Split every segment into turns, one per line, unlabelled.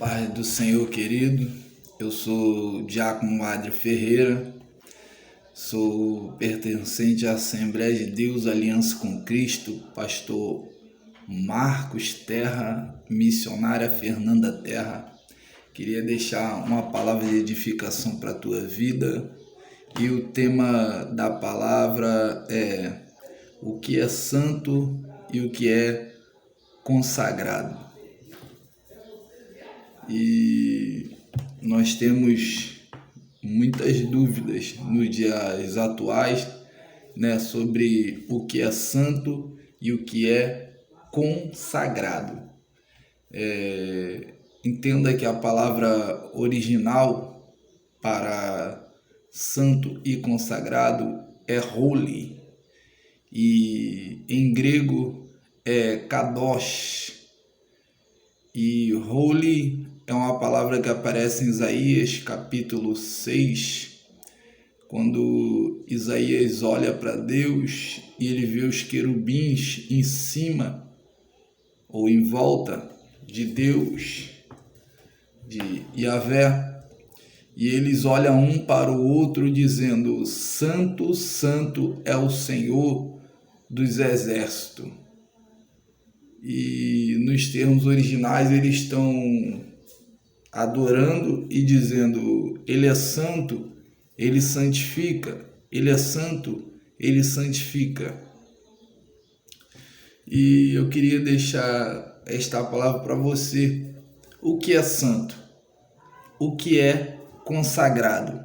Pai do Senhor querido, eu sou Diácono Adri Ferreira, sou pertencente à Assembleia de Deus, Aliança com Cristo, pastor Marcos Terra, missionária Fernanda Terra. Queria deixar uma palavra de edificação para a tua vida e o tema da palavra é o que é santo e o que é consagrado. E nós temos muitas dúvidas nos dias atuais, sobre o que é santo e o que é consagrado. Entenda que a palavra original para santo e consagrado é holy, e em grego é kadosh, e holy é uma palavra que aparece em Isaías capítulo 6, quando Isaías olha para Deus e ele vê os querubins em cima ou em volta de Deus, de Yahvé, e eles olham um para o outro dizendo: Santo, Santo é o Senhor dos exércitos. E nos termos originais eles estão adorando e dizendo: Ele é santo, Ele santifica, Ele é santo, Ele santifica. E eu queria deixar esta palavra para você. O que é santo? O que é consagrado?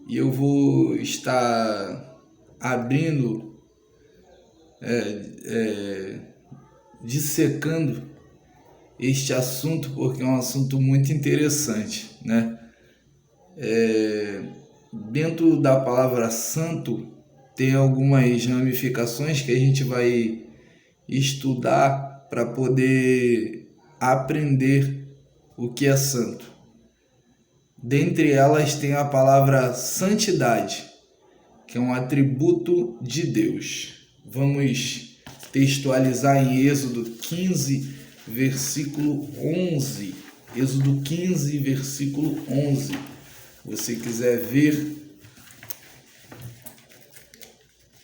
E eu vou estar abrindo, dissecando este assunto, porque é um assunto muito interessante, Dentro da palavra santo tem algumas ramificações que a gente vai estudar para poder aprender o que é santo. Dentre elas tem a palavra santidade, que é um atributo de Deus. Vamos textualizar em Êxodo 15, versículo 11. Êxodo 15, versículo 11. Se você quiser ver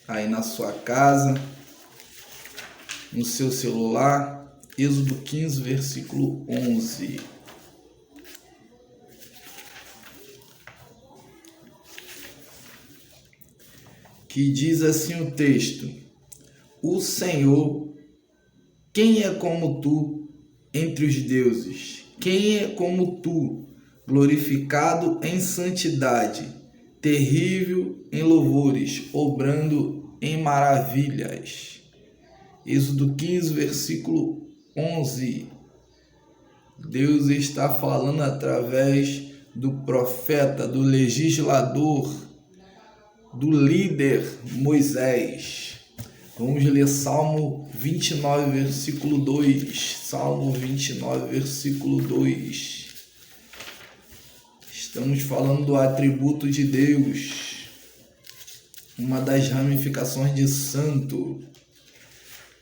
aí na sua casa, no seu celular, Êxodo 15, versículo 11. Que diz assim o texto: O Senhor, quem é como tu entre os deuses? Quem é como tu, glorificado em santidade, terrível em louvores, obrando em maravilhas? Êxodo 15, versículo 11. Deus está falando através do profeta, do legislador, do líder Moisés. Vamos ler Salmo 29, versículo 2. Salmo 29, versículo 2. Estamos falando do atributo de Deus, uma das ramificações de santo,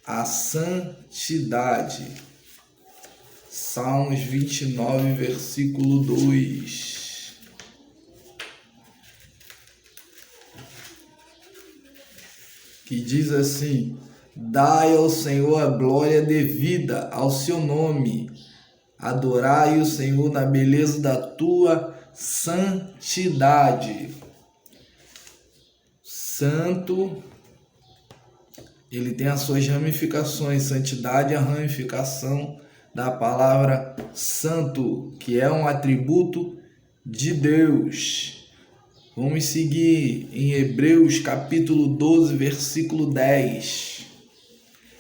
a santidade. Salmos 29, versículo 2. Que diz assim: Dai ao Senhor a glória devida ao seu nome, adorai o Senhor na beleza da tua santidade. Santo, ele tem as suas ramificações. Santidade é a ramificação da palavra santo, que é um atributo de Deus. Vamos seguir em Hebreus capítulo 12, versículo 10.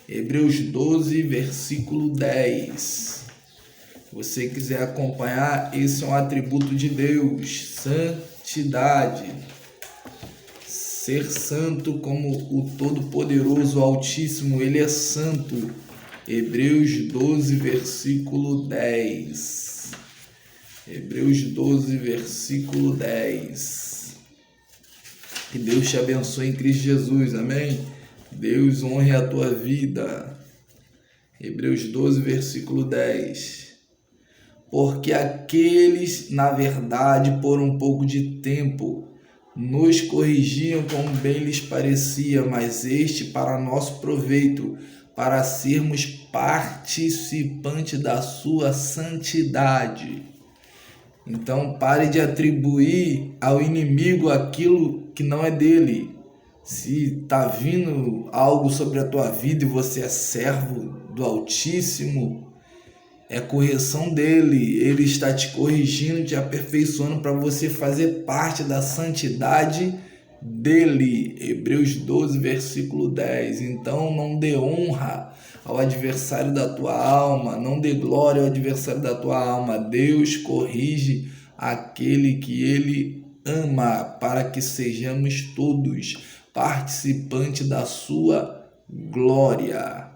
Hebreus 12, versículo 10. Se você quiser acompanhar, esse é um atributo de Deus, santidade. Ser santo como o Todo-Poderoso, Altíssimo, Ele é santo. Hebreus 12, versículo 10. Hebreus 12, versículo 10. Que Deus te abençoe em Cristo Jesus, amém? Deus honre a tua vida. Hebreus 12, versículo 10. porque aqueles, na verdade, por um pouco de tempo, nos corrigiam como bem lhes parecia, mas este para nosso proveito, para sermos participantes da sua santidade. Então pare de atribuir ao inimigo aquilo que não é dele. Se está vindo algo sobre a tua vida e você é servo do Altíssimo, é correção dele. Ele está te corrigindo, te aperfeiçoando para você fazer parte da santidade dele. Hebreus 12, versículo 10. Então não dê honra ao adversário da tua alma, não dê glória ao adversário da tua alma. Deus corrige aquele que ele ama, para que sejamos todos participantes da sua glória.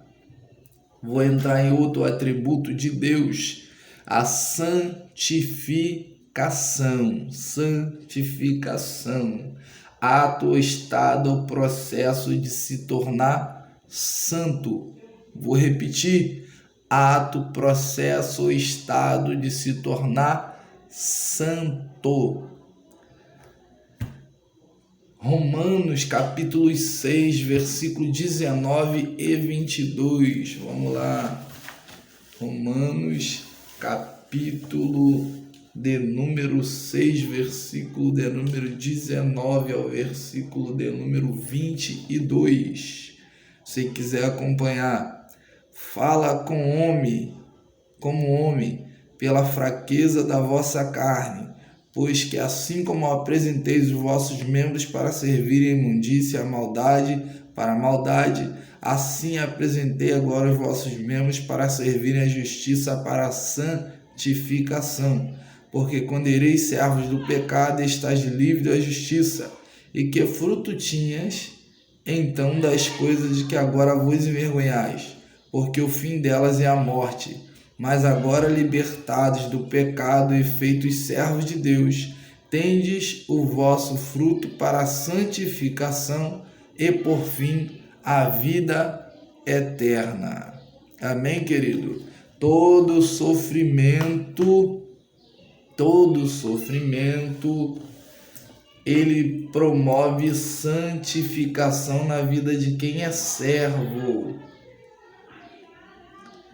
Vou entrar em outro atributo de Deus, a santificação. Santificação. Ato, estado, processo de se tornar santo. Vou repetir. Ato, processo, estado de se tornar santo. Romanos capítulo 6, versículo 19 e 22. Vamos lá. Romanos capítulo de número 6, versículo de número 19 ao versículo de número 22. Se quiser acompanhar, fala como homem, pela fraqueza da vossa carne, pois que assim como apresenteis os vossos membros para servirem a imundícia e a maldade, para a maldade, assim apresentei agora os vossos membros para servirem a justiça, para a santificação. Porque quando ereis servos do pecado, estáis livres da justiça. E que fruto tinhas, então, das coisas de que agora vos envergonhais? Porque o fim delas é a morte. Mas agora, libertados do pecado e feitos servos de Deus, tendes o vosso fruto para a santificação e, por fim, a vida eterna. Amém, querido? Todo sofrimento, ele promove santificação na vida de quem é servo.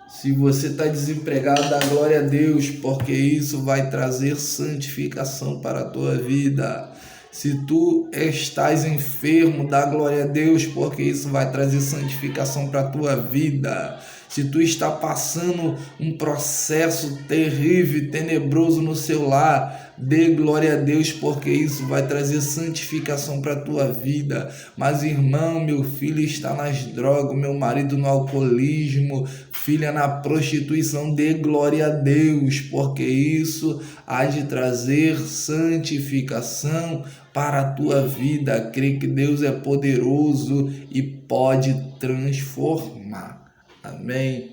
Se você está desempregado, dá glória a Deus, porque isso vai trazer santificação para a tua vida. Se tu estás enfermo, dá glória a Deus, porque isso vai trazer santificação para a tua vida. Se tu está passando um processo terrível e tenebroso no seu lar, dê glória a Deus, porque isso vai trazer santificação para a tua vida. Mas irmão, meu filho está nas drogas, meu marido no alcoolismo, filha na prostituição, dê glória a Deus, porque isso há de trazer santificação para a tua vida. Crê que Deus é poderoso e pode transformar. Amém.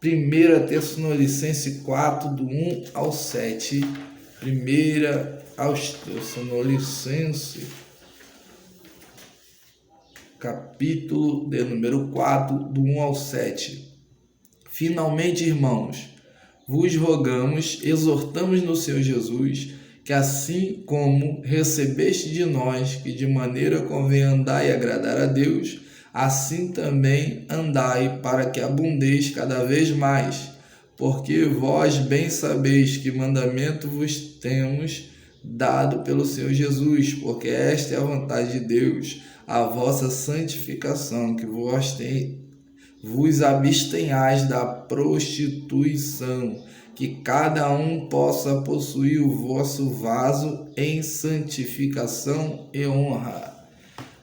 1 Tessalonicenses 4, do 1 ao 7. 1 Tessalonicenses, capítulo de número 4, do 1 ao 7. Finalmente, irmãos, vos rogamos, exortamos no Senhor Jesus, que assim como recebeste de nós, que de maneira convém andar e agradar a Deus, assim também andai, para que abundeis cada vez mais, porque vós bem sabeis que mandamento vos temos dado pelo Senhor Jesus, porque esta é a vontade de Deus, a vossa santificação, que vos abstenhais da prostituição, que cada um possa possuir o vosso vaso em santificação e honra.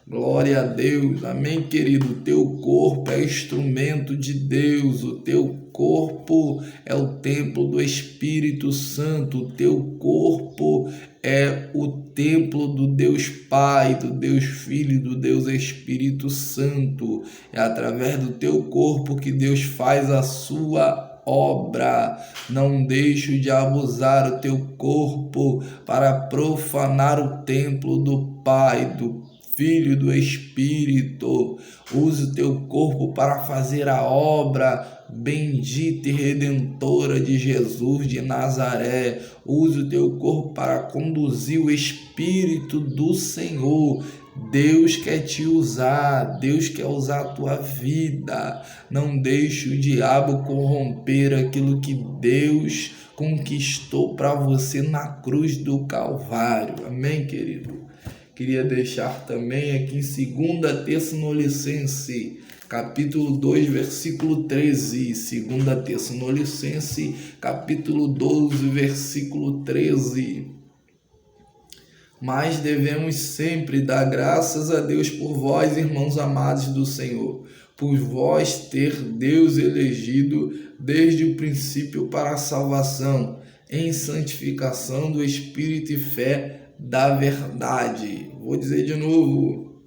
Glória a Deus, amém, querido? O teu corpo é instrumento de Deus, o teu corpo é o templo do Espírito Santo, o teu corpo é o templo do Deus Pai, do Deus Filho e do Deus Espírito Santo. É através do teu corpo que Deus faz a sua obra. Não deixe de abusar o teu corpo para profanar o templo do Pai, do Filho do Espírito. Use o teu corpo para fazer a obra bendita e redentora de Jesus de Nazaré. Use o teu corpo para conduzir o Espírito do Senhor. Deus quer te usar, Deus quer usar a tua vida. Não deixe o diabo corromper aquilo que Deus conquistou para você na cruz do Calvário. Amém, querido? Queria deixar também aqui em 2 Tessalonicenses, capítulo 2, versículo 13. 2 Tessalonicenses, capítulo 12, versículo 13. Mas devemos sempre dar graças a Deus por vós, irmãos amados do Senhor, por vós ter Deus elegido desde o princípio para a salvação, em santificação do Espírito e fé da verdade. Vou dizer de novo.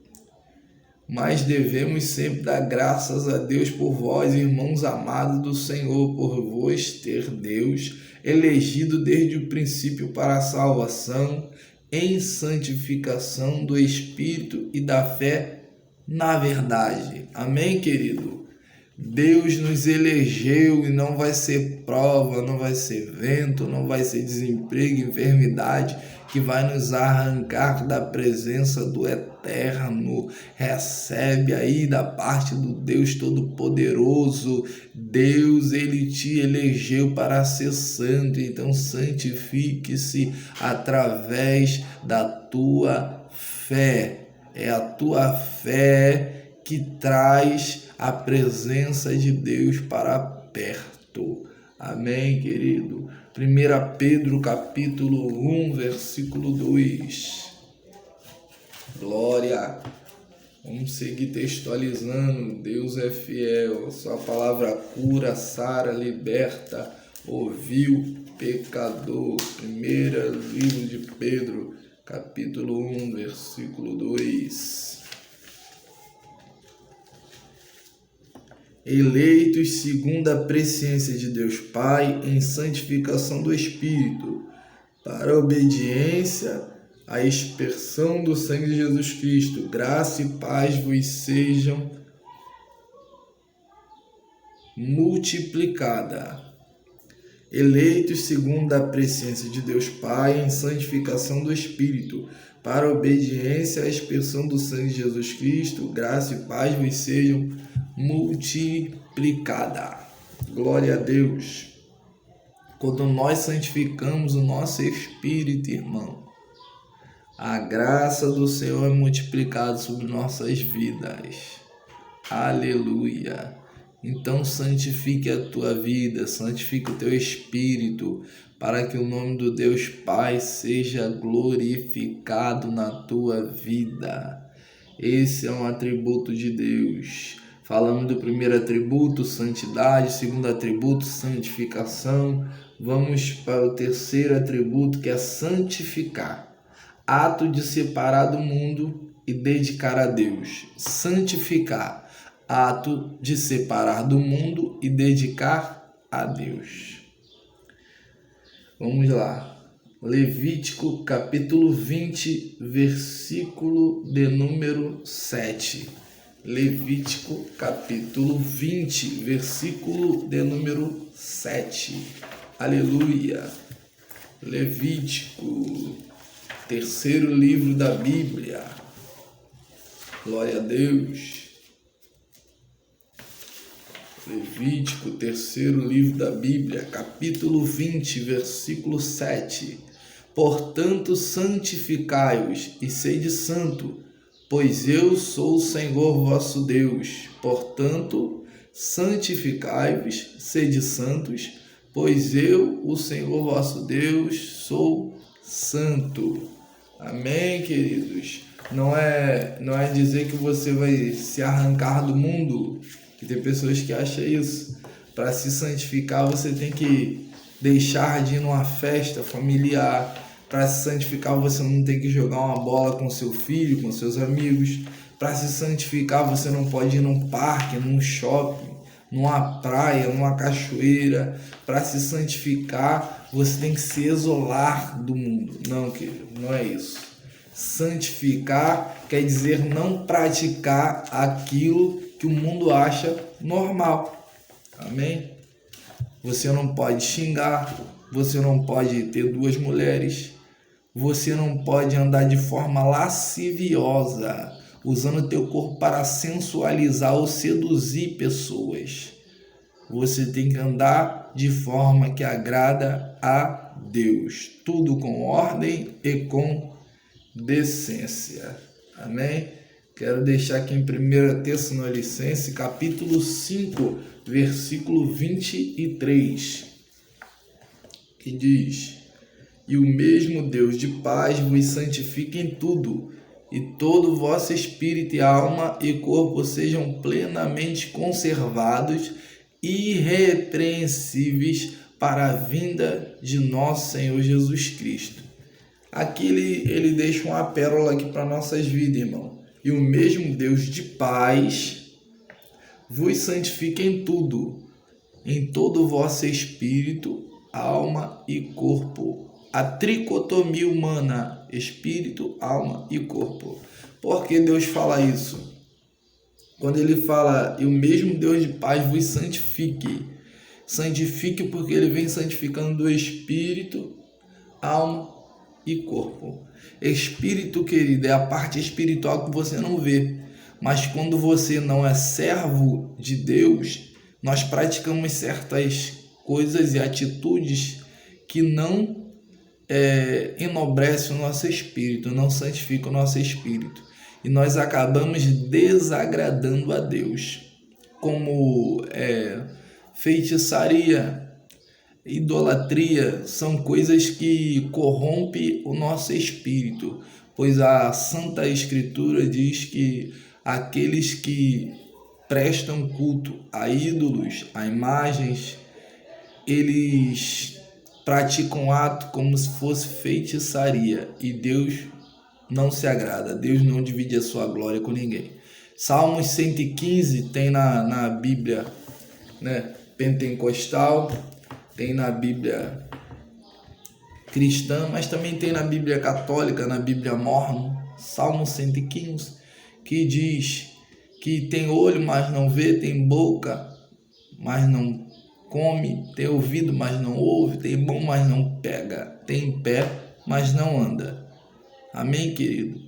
Mas devemos sempre dar graças a Deus por vós, irmãos amados do Senhor, por vós ter Deus elegido desde o princípio para a salvação, em santificação do Espírito e da fé na verdade. Amém, querido? Deus nos elegeu e não vai ser prova, não vai ser vento, não vai ser desemprego, enfermidade que vai nos arrancar da presença do Eterno. Recebe aí da parte do Deus Todo-Poderoso. Deus, Ele te elegeu para ser santo, então santifique-se através da tua fé. É a tua fé que traz a presença de Deus para perto. Amém, querido? 1 Pedro capítulo 1, versículo 2. Glória! Vamos seguir textualizando. Deus é fiel. Sua palavra cura, sara, liberta, ouviu pecador. Primeiro livro de Pedro, capítulo 1, versículo 2. Eleitos segundo a presciência de Deus Pai, em santificação do Espírito, para a obediência à expersão do sangue de Jesus Cristo. Graça e paz vos sejam multiplicada. Eleitos segundo a presciência de Deus Pai, em santificação do Espírito, para a obediência à expersão do sangue de Jesus Cristo. Graça e paz vos sejam multiplicada. Glória a Deus. Quando nós santificamos o nosso espírito, irmão, a graça do Senhor é multiplicada sobre nossas vidas. Aleluia. Então santifique a tua vida, santifique o teu espírito, para que o nome do Deus Pai seja glorificado na tua vida. Esse é um atributo de Deus. Falamos do primeiro atributo, santidade, segundo atributo, santificação. Vamos para o terceiro atributo, que é santificar. Ato de separar do mundo e dedicar a Deus. Santificar. Ato de separar do mundo e dedicar a Deus. Vamos lá. Levítico capítulo 20, versículo de número 7. Levítico capítulo 20, versículo de número 7. Aleluia. Levítico, terceiro livro da Bíblia. Glória a Deus. Levítico, terceiro livro da Bíblia, capítulo 20, versículo 7. Portanto, santificai-os e sede santo, pois eu sou o Senhor vosso Deus. Portanto, santificai-vos, sede santos, pois eu, o Senhor vosso Deus, sou santo. Amém, queridos? Não é dizer que você vai se arrancar do mundo, que tem pessoas que acham isso. Para se santificar, você tem que deixar de ir numa festa familiar. Para se santificar, você não tem que jogar uma bola com seu filho, com seus amigos. Para se santificar, você não pode ir num parque, num shopping, numa praia, numa cachoeira. Para se santificar, você tem que se isolar do mundo. Não, querido, não é isso. Santificar quer dizer não praticar aquilo que o mundo acha normal. Amém? Você não pode xingar, você não pode ter duas mulheres, você não pode andar de forma lasciviosa, usando teu corpo para sensualizar ou seduzir pessoas. Você tem que andar de forma que agrada a Deus. Tudo com ordem e com decência. Amém? Quero deixar aqui em 1 Tessalonicenses, capítulo 5, versículo 23, que diz: E o mesmo Deus de paz vos santifique em tudo, e todo o vosso espírito e alma e corpo sejam plenamente conservados, irrepreensíveis para a vinda de nosso Senhor Jesus Cristo. Aqui ele deixa uma pérola aqui para nossas vidas, irmão. E o mesmo Deus de paz vos santifique em tudo, em todo o vosso espírito, alma e corpo. A tricotomia humana, espírito, alma e corpo. Por que Deus fala isso? Quando ele fala, e o mesmo Deus de paz vos santifique. Santifique porque ele vem santificando do espírito, alma e corpo. Espírito, querido, é a parte espiritual que você não vê. Mas quando você não é servo de Deus, nós praticamos certas coisas e atitudes que não enobrece o nosso espírito, não santifica o nosso espírito. E nós acabamos desagradando a Deus, como feitiçaria, idolatria, são coisas que corrompem o nosso espírito, pois a Santa Escritura diz que aqueles que prestam culto a ídolos, a imagens, eles praticam ato como se fosse feitiçaria, e Deus não se agrada, Deus não divide a sua glória com ninguém. Salmos 115 tem na Bíblia, né, pentecostal, tem na Bíblia cristã, mas também tem na Bíblia católica, na Bíblia Mormon, Salmo 115, que diz que tem olho, mas não vê, tem boca, mas não come, tem ouvido, mas não ouve, tem mão, mas não pega, tem pé, mas não anda. Amém, querido?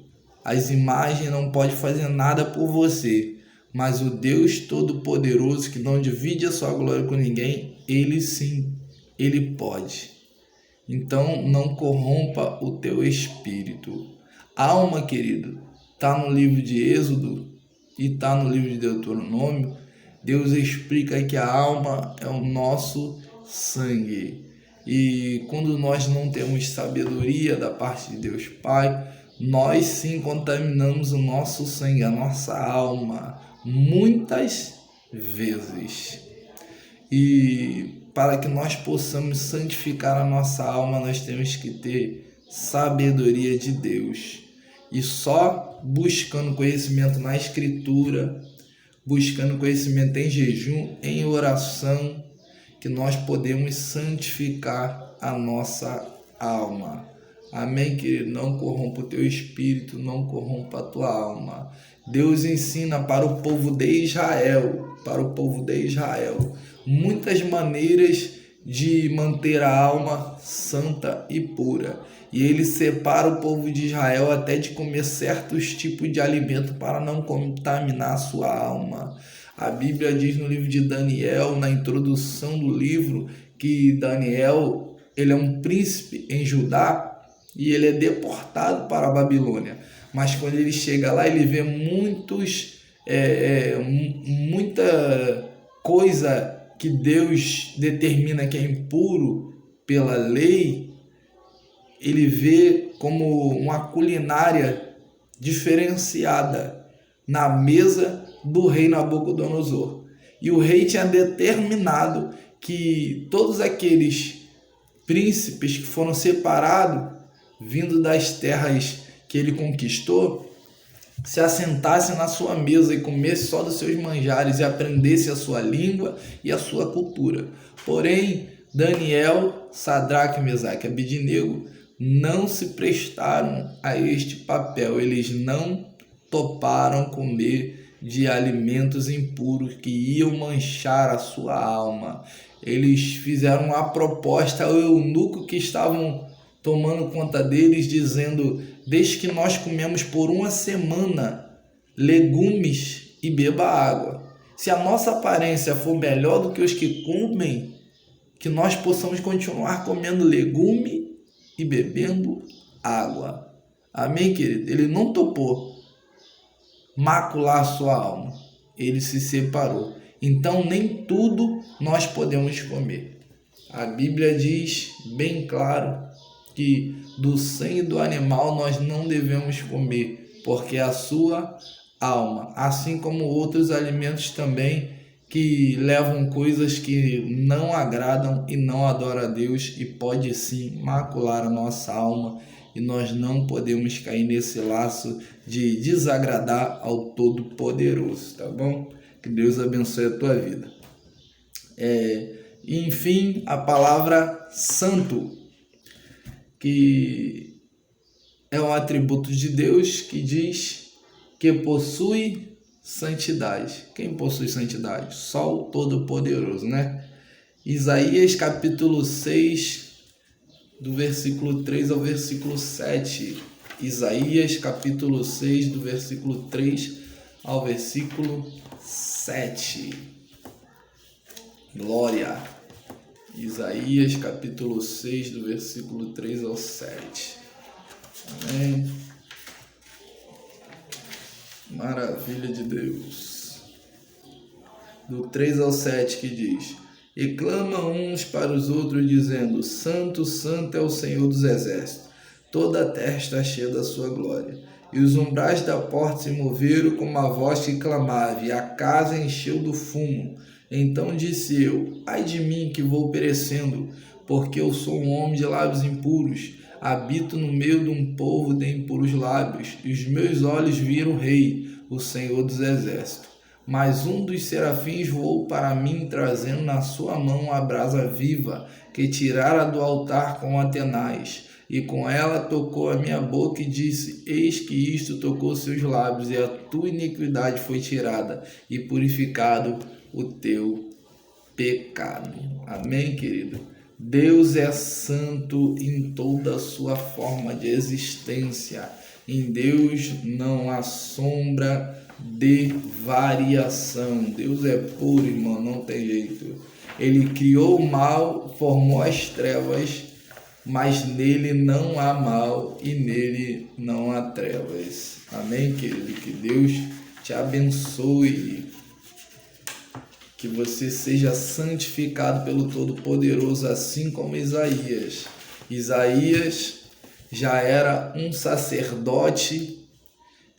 As imagens não podem fazer nada por você, mas o Deus Todo-Poderoso, que não divide a sua glória com ninguém, Ele sim, Ele pode. Então, não corrompa o teu espírito. Alma, querido, está no livro de Êxodo e está no livro de Deuteronômio. Deus explica que a alma é o nosso sangue. E quando nós não temos sabedoria da parte de Deus Pai, nós sim contaminamos o nosso sangue, a nossa alma, muitas vezes. E para que nós possamos santificar a nossa alma, nós temos que ter sabedoria de Deus. E só buscando conhecimento na Escritura, buscando conhecimento em jejum, em oração, que nós podemos santificar a nossa alma. Amém, querido? Não corrompa o teu espírito, não corrompa a tua alma. Deus ensina para o povo de Israel, muitas maneiras de manter a alma santa e pura. E ele separa o povo de Israel até de comer certos tipos de alimento para não contaminar a sua alma. A Bíblia diz no livro de Daniel, na introdução do livro, que Daniel ele é um príncipe em Judá e ele é deportado para a Babilônia. Mas quando ele chega lá, ele vê muita coisa que Deus determina que é impuro pela lei. Ele vê como uma culinária diferenciada na mesa do rei Nabucodonosor. E o rei tinha determinado que todos aqueles príncipes que foram separados, vindo das terras que ele conquistou, se assentasse na sua mesa e comesse só dos seus manjares e aprendesse a sua língua e a sua cultura. Porém, Daniel, Sadraque, Mesaque e Abednego não se prestaram a este papel. Eles não toparam comer de alimentos impuros que iam manchar a sua alma. Eles fizeram uma proposta ao eunuco que estavam tomando conta deles, dizendo: desde que nós comemos por uma semana legumes e beba água. Se a nossa aparência for melhor do que os que comem, que nós possamos continuar comendo legume e bebendo água. Amém, querido? Ele não topou macular a sua alma. Ele se separou. Então, nem tudo nós podemos comer. A Bíblia diz bem claro que do sangue do animal nós não devemos comer, porque é a sua alma, assim como outros alimentos também que levam coisas que não agradam e não adoram a Deus e pode sim macular a nossa alma, e nós não podemos cair nesse laço de desagradar ao Todo-Poderoso, tá bom? Que Deus abençoe a tua vida. Enfim, a palavra santo, que é um atributo de Deus que diz que possui santidade. Quem possui santidade? Só o Todo-Poderoso, né? Isaías capítulo 6, do versículo 3 ao versículo 7. Isaías capítulo 6, do versículo 3 ao versículo 7. Glória! Isaías capítulo 6, do versículo 3 ao 7. Amém. Maravilha de Deus. Do 3 ao 7 que diz: e clamam uns para os outros, dizendo: Santo, Santo é o Senhor dos Exércitos, toda a terra está cheia da sua glória. E os umbrais da porta se moveram com uma voz que clamava, e a casa encheu do fumo. Então disse eu: ai de mim que vou perecendo, porque eu sou um homem de lábios impuros, habito no meio de um povo de impuros lábios, e os meus olhos viram o Rei, o Senhor dos Exércitos. Mas um dos serafins voou para mim, trazendo na sua mão uma brasa viva, que tirara do altar com a tenaz, e com ela tocou a minha boca e disse: eis que isto tocou seus lábios, e a tua iniquidade foi tirada, e purificado o teu pecado. Amém, querido? Deus é santo em toda a sua forma de existência. Em Deus não há sombra de variação. Deus é puro, irmão, não tem jeito. Ele criou o mal, formou as trevas, mas nele não há mal e nele não há trevas. Amém, querido? Que Deus te abençoe. Que você seja santificado pelo Todo-Poderoso, assim como Isaías. Isaías já era um sacerdote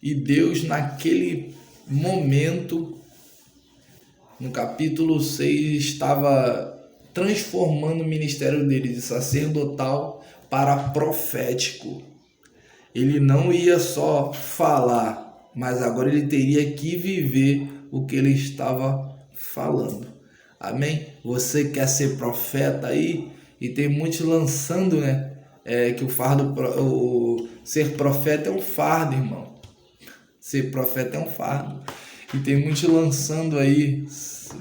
e Deus, naquele momento, no capítulo 6, estava transformando o ministério dele de sacerdotal para profético. Ele não ia só falar, mas agora ele teria que viver o que ele estava falando. Amém? Você quer ser profeta aí? E tem muitos lançando, né? Que o fardo, ser profeta é um fardo, irmão. Ser profeta é um fardo. E tem muitos lançando aí: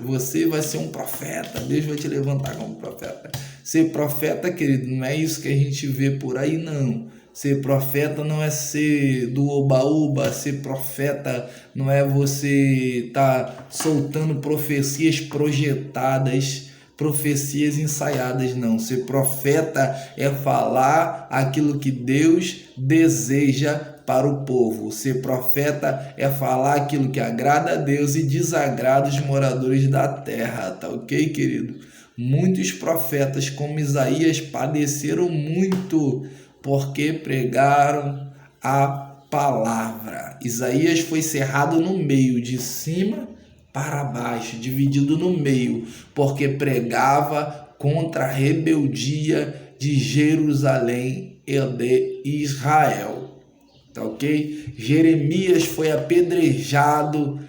você vai ser um profeta, Deus vai te levantar como profeta. Ser profeta, querido, não é isso que a gente vê por aí, não. Ser profeta não é ser do oba-oba. Ser profeta não é você estar soltando profecias projetadas, profecias ensaiadas, não. Ser profeta é falar aquilo que Deus deseja para o povo. Ser profeta é falar aquilo que agrada a Deus e desagrada os moradores da terra, tá ok, querido? Muitos profetas como Isaías padeceram muito porque pregaram a palavra. Isaías foi cerrado no meio, de cima para baixo, dividido no meio, porque pregava contra a rebeldia de Jerusalém e de Israel. Tá ok? Jeremias foi apedrejado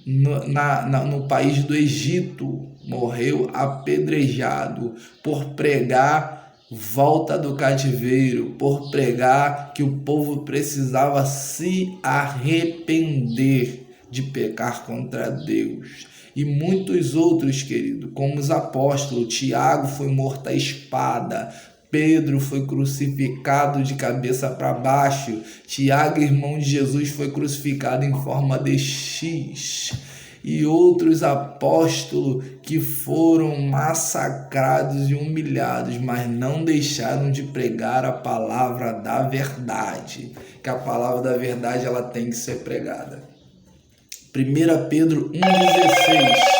no país do Egito, morreu apedrejado por pregar volta do cativeiro, por pregar que o povo precisava se arrepender. de pecar contra Deus. E muitos outros, querido, como os apóstolos. Tiago foi morto à espada, Pedro foi crucificado de cabeça para baixo, Tiago, irmão de Jesus, foi crucificado em forma de X, e outros apóstolos que foram massacrados e humilhados, mas não deixaram de pregar a palavra da verdade, que a palavra da verdade ela tem que ser pregada. 1 Pedro 1,16